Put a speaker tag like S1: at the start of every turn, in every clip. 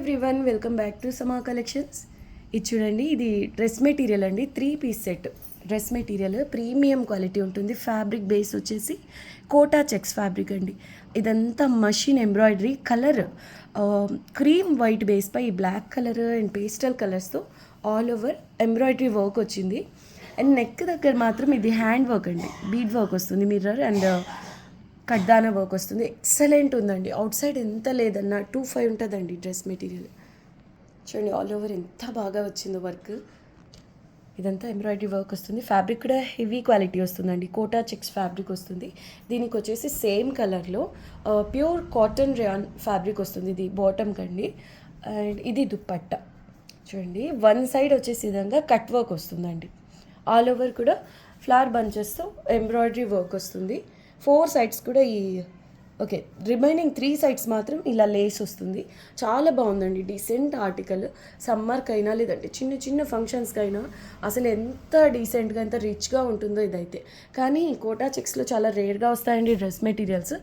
S1: Everyone, welcome back to Sama collections. ఇది చూడండి, ఇది డ్రెస్ మెటీరియల్ అండి. 3 piece set dress material premium quality ఉంటుంది. ఫ్యాబ్రిక్ బేస్ వచ్చేసి కోటా చెక్స్ ఫ్యాబ్రిక్ అండి. ఇదంతా machine embroidery colour cream white బేస్పై బ్లాక్ కలర్ అండ్ పేస్టల్ కలర్స్తో ఆల్ ఓవర్ ఎంబ్రాయిడరీ వర్క్ వచ్చింది. అండ్ నెక్ దగ్గర మాత్రం ఇది హ్యాండ్ వర్క్ అండి, బీడ్ వర్క్ వస్తుంది, మిర్రర్ అండ్ కడ్దానా వర్క్ వస్తుంది. ఎక్సలెంట్ ఉందండి. అవుట్ సైడ్ ఎంత లేదన్నా 2,500 ఉంటుందండి డ్రెస్ మెటీరియల్. చూడండి ఆల్ ఓవర్ ఎంత బాగా వచ్చిందో వర్క్. ఇదంతా ఎంబ్రాయిడరీ వర్క్ వస్తుంది. ఫ్యాబ్రిక్ కూడా హెవీ క్వాలిటీ వస్తుందండి. కోటా చెక్స్ ఫ్యాబ్రిక్ వస్తుంది. దీనికి వచ్చేసి సేమ్ కలర్లో ప్యూర్ కాటన్ రేయాన్ ఫ్యాబ్రిక్ వస్తుంది. ఇది బాటమ్ కండి. అండ్ ఇది దుప్పట్ట చూడండి. వన్ సైడ్ వచ్చేసి విధంగా కట్ వర్క్ వస్తుందండి. ఆల్ ఓవర్ కూడా ఫ్లవర్ బంచెస్తో ఎంబ్రాయిడరీ వర్క్ వస్తుంది. 4 సైడ్స్ కూడా ఓకే, రిమైనింగ్ 3 సైడ్స్ మాత్రం ఇలా లేస్ వస్తుంది. చాలా బాగుందండి. Decent article. సమ్మర్కైనా లేదంటే చిన్న చిన్న ఫంక్షన్స్కైనా అసలు ఎంత డీసెంట్గా ఎంత రిచ్గా ఉంటుందో ఇదైతే. కానీ కోటా చెక్స్లో చాలా రేర్గా వస్తాయండి డ్రెస్ మెటీరియల్స్.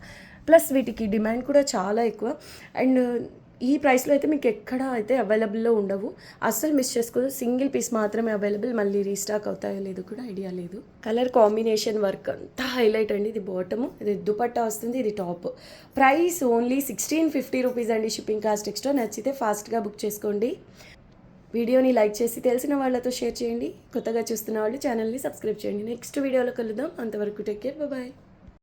S1: ప్లస్ వీటికి డిమాండ్ కూడా చాలా ఎక్కువ. అండ్ ఈ ప్రైస్లో అయితే మీకు ఎక్కడ అయితే అవైలబుల్లో ఉండవు. అస్సలు మిస్ చేసుకోదు. సింగిల్ పీస్ మాత్రమే అవైలబుల్. మళ్ళీ రీస్టాక్ అవుతాయో లేదో కూడా ఐడియా లేదు. కలర్ కాంబినేషన్ వర్క్ అంతా హైలైట్ అండి. ఇది బాటము, ఇది దుపట్టా వస్తుంది, ఇది టాప్. ప్రైస్ ఓన్లీ 1650 రూపీస్ అండి. Shipping cost extra. నచ్చితే ఫాస్ట్గా బుక్ చేసుకోండి. వీడియోని లైక్ చేసి తెలిసిన వాళ్ళతో షేర్ చేయండి. కొత్తగా చూస్తున్న వాళ్ళు ఛానల్ని సబ్స్క్రైబ్ చేయండి. నెక్స్ట్ వీడియోలో కలుద్దాం. అంతవరకు టేక్ కేర్, బాయ్.